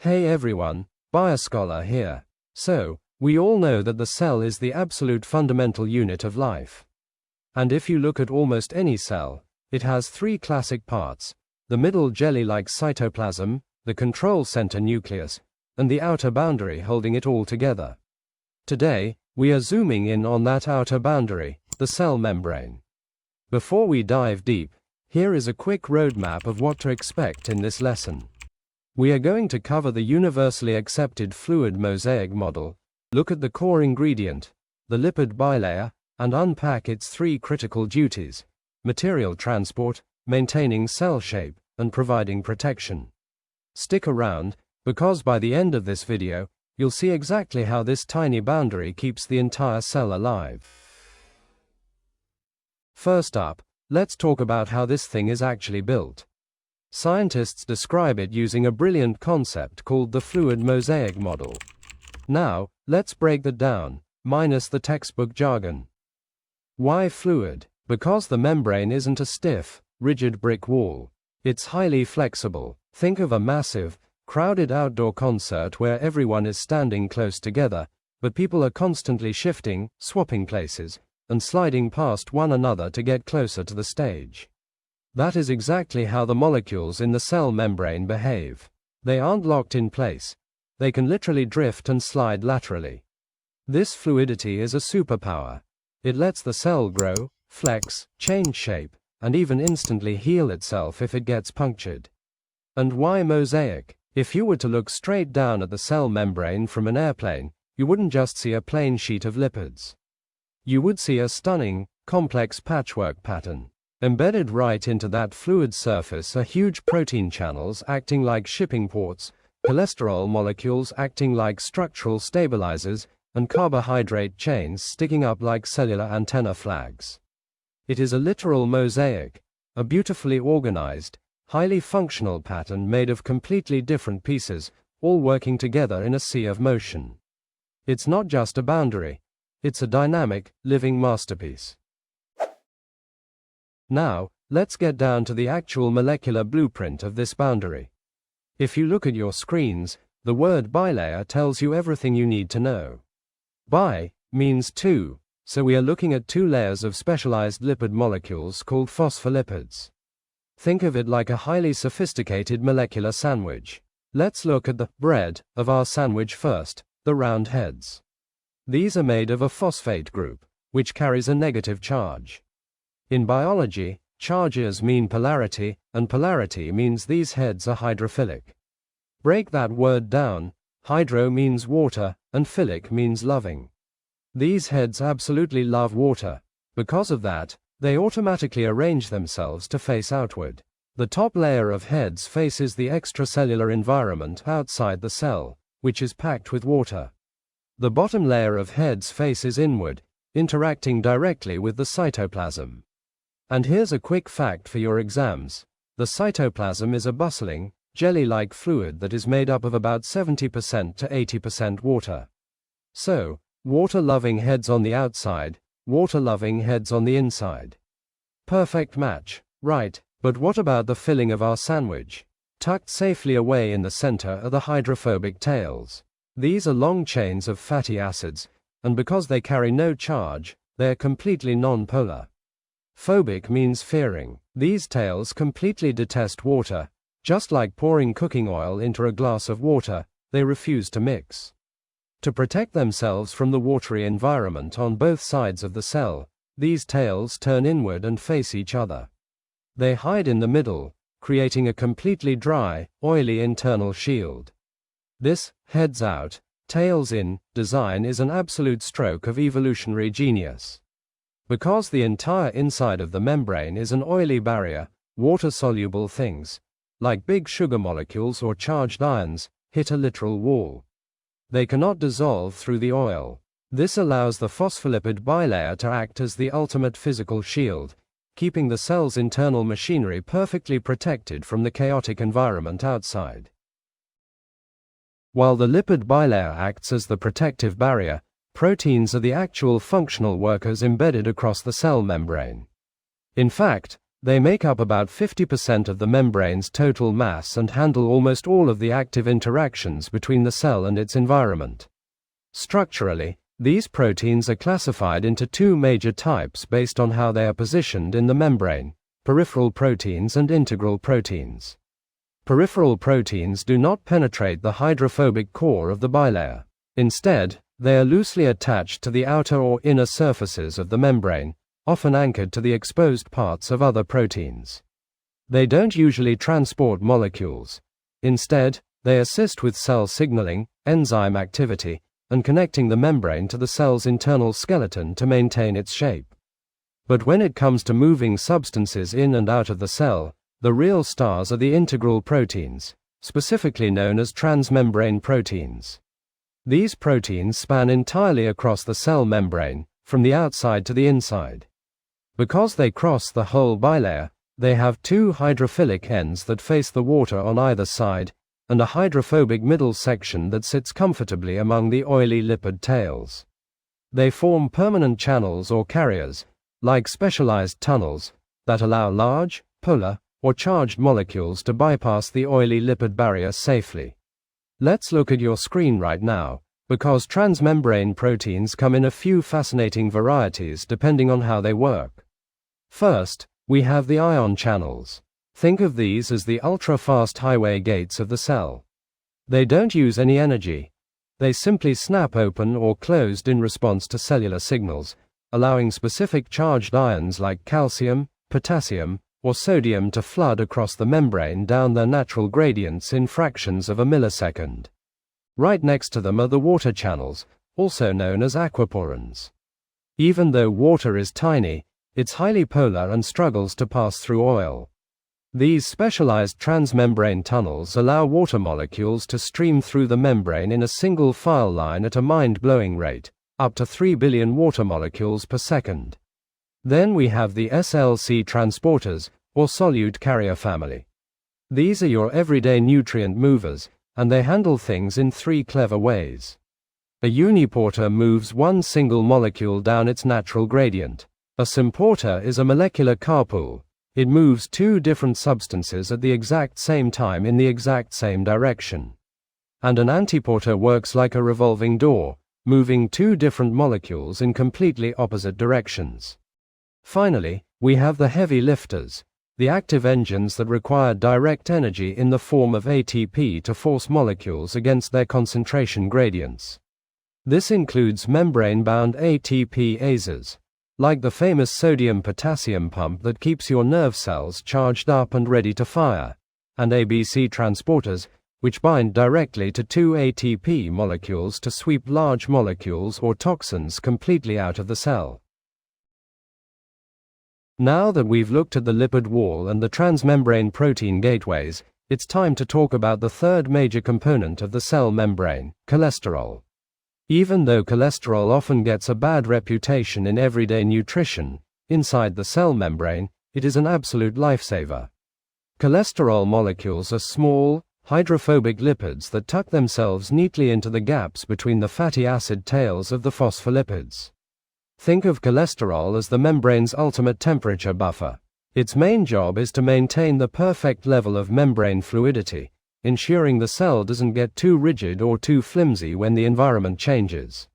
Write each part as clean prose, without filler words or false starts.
Hey everyone, Bioscholar here. So, we all know that the cell is the absolute fundamental unit of life. And if you look at almost any cell, it has three classic parts: the middle jelly-like cytoplasm, the control center nucleus, and the outer boundary holding it all together. Today, we are zooming in on that outer boundary, the cell membrane. Before we dive deep, here is a quick roadmap of what to expect in this lesson. We are going to cover the universally accepted fluid mosaic model, look at the core ingredient, the lipid bilayer, and unpack its three critical duties: material transport, maintaining cell shape, and providing protection. Stick around, because by the end of this video, you'll see exactly how this tiny boundary keeps the entire cell alive. First up, let's talk about how this thing is actually built. Scientists describe it using a brilliant concept called the fluid mosaic model. Now, let's break that down, minus the textbook jargon. Why fluid? Because the membrane isn't a stiff, rigid brick wall. It's highly flexible. Think of a massive, crowded outdoor concert where everyone is standing close together, but people are constantly shifting, swapping places, and sliding past one another to get closer to the stage. That is exactly how the molecules in the cell membrane behave. They aren't locked in place. They can literally drift and slide laterally. This fluidity is a superpower. It lets the cell grow, flex, change shape, and even instantly heal itself if it gets punctured. And why mosaic? If you were to look straight down at the cell membrane from an airplane, you wouldn't just see a plain sheet of lipids. You would see a stunning, complex patchwork pattern. Embedded right into that fluid surface are huge protein channels acting like shipping ports, cholesterol molecules acting like structural stabilizers, and carbohydrate chains sticking up like cellular antenna flags. It is a literal mosaic, a beautifully organized, highly functional pattern made of completely different pieces, all working together in a sea of motion. It's not just a boundary, it's a dynamic, living masterpiece. Now, let's get down to the actual molecular blueprint of this boundary. If you look at your screens, the word bilayer tells you everything you need to know. Bi means two, so we are looking at two layers of specialized lipid molecules called phospholipids. Think of it like a highly sophisticated molecular sandwich. Let's look at the bread of our sandwich first, the round heads. These are made of a phosphate group, which carries a negative charge. In biology, charges mean polarity, and polarity means these heads are hydrophilic. Break that word down: hydro means water, and philic means loving. These heads absolutely love water. Because of that, they automatically arrange themselves to face outward. The top layer of heads faces the extracellular environment outside the cell, which is packed with water. The bottom layer of heads faces inward, interacting directly with the cytoplasm. And here's a quick fact for your exams. The cytoplasm is a bustling, jelly-like fluid that is made up of about 70% to 80% water. So, water-loving heads on the outside, water-loving heads on the inside. Perfect match, right? But what about the filling of our sandwich? Tucked safely away in the center are the hydrophobic tails. These are long chains of fatty acids, and because they carry no charge, they are completely non-polar. Phobic means fearing. These tails completely detest water. Just like pouring cooking oil into a glass of water, they refuse to mix. To protect themselves from the watery environment on both sides of the cell, these tails turn inward and face each other. They hide in the middle, creating a completely dry, oily internal shield. This heads out, tails in design is an absolute stroke of evolutionary genius. Because the entire inside of the membrane is an oily barrier, water-soluble things, like big sugar molecules or charged ions, hit a literal wall. They cannot dissolve through the oil. This allows the phospholipid bilayer to act as the ultimate physical shield, keeping the cell's internal machinery perfectly protected from the chaotic environment outside. While the lipid bilayer acts as the protective barrier, proteins are the actual functional workers embedded across the cell membrane. In fact, They make up about 50% of the membrane's total mass and handle almost all of the active interactions between the cell and its environment. Structurally, these proteins are classified into two major types based on how they are positioned in the membrane: peripheral proteins and integral proteins. Peripheral proteins do not penetrate the hydrophobic core of the bilayer. Instead, they are loosely attached to the outer or inner surfaces of the membrane, often anchored to the exposed parts of other proteins. They don't usually transport molecules. Instead, they assist with cell signaling, enzyme activity, and connecting the membrane to the cell's internal skeleton to maintain its shape. But when it comes to moving substances in and out of the cell, the real stars are the integral proteins, specifically known as transmembrane proteins. These proteins span entirely across the cell membrane, from the outside to the inside. Because they cross the whole bilayer, they have two hydrophilic ends that face the water on either side, and a hydrophobic middle section that sits comfortably among the oily lipid tails. They form permanent channels or carriers, like specialized tunnels, that allow large, polar, or charged molecules to bypass the oily lipid barrier safely. Let's look at your screen right now, because transmembrane proteins come in a few fascinating varieties depending on how they work. First, we have the ion channels. Think of these as the ultra-fast highway gates of the cell. They don't use any energy. They simply snap open or closed in response to cellular signals, allowing specific charged ions like calcium, potassium, or sodium to flood across the membrane down their natural gradients in fractions of a millisecond. Right next to them are the water channels, also known as aquaporins. Even though water is tiny, it's highly polar and struggles to pass through oil. These specialized transmembrane tunnels allow water molecules to stream through the membrane in a single file line at a mind-blowing rate, up to 3 billion water molecules per second. Then we have the SLC transporters, or solute carrier family. These are your everyday nutrient movers, and they handle things in three clever ways. A uniporter moves one single molecule down its natural gradient. A symporter is a molecular carpool. It moves two different substances at the exact same time in the exact same direction. And an antiporter works like a revolving door, moving two different molecules in completely opposite directions. Finally, we have the heavy lifters, the active engines that require direct energy in the form of ATP to force molecules against their concentration gradients. This includes membrane-bound ATPases, like the famous sodium-potassium pump that keeps your nerve cells charged up and ready to fire, and ABC transporters, which bind directly to two ATP molecules to sweep large molecules or toxins completely out of the cell. Now that we've looked at the lipid wall and the transmembrane protein gateways, it's time to talk about the third major component of the cell membrane, cholesterol. Even though cholesterol often gets a bad reputation in everyday nutrition, inside the cell membrane, it is an absolute lifesaver. Cholesterol molecules are small, hydrophobic lipids that tuck themselves neatly into the gaps between the fatty acid tails of the phospholipids. Think of cholesterol as the membrane's ultimate temperature buffer. Its main job is to maintain the perfect level of membrane fluidity, ensuring the cell doesn't get too rigid or too flimsy when the environment changes.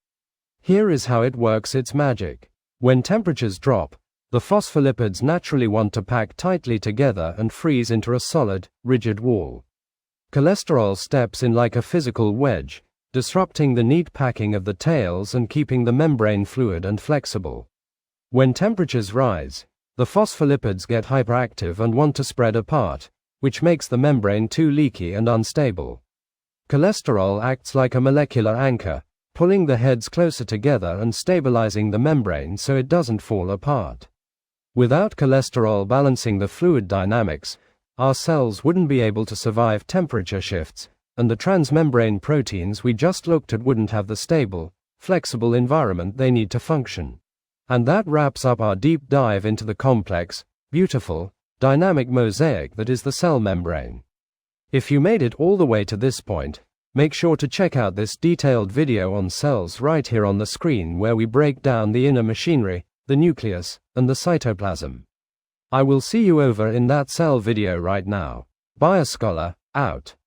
Here is how it works its magic. When temperatures drop, the phospholipids naturally want to pack tightly together and freeze into a solid, rigid wall. Cholesterol steps in like a physical wedge, disrupting the neat packing of the tails and keeping the membrane fluid and flexible. When temperatures rise, the phospholipids get hyperactive and want to spread apart, which makes the membrane too leaky and unstable. Cholesterol acts like a molecular anchor, pulling the heads closer together and stabilizing the membrane so it doesn't fall apart. Without cholesterol balancing the fluid dynamics, our cells wouldn't be able to survive temperature shifts, and the transmembrane proteins we just looked at wouldn't have the stable, flexible environment they need to function. And that wraps up our deep dive into the complex, beautiful, dynamic mosaic that is the cell membrane. If you made it all the way to this point, make sure to check out this detailed video on cells right here on the screen where we break down the inner machinery, the nucleus, and the cytoplasm. I will see you over in that cell video right now. Bioscholar, out.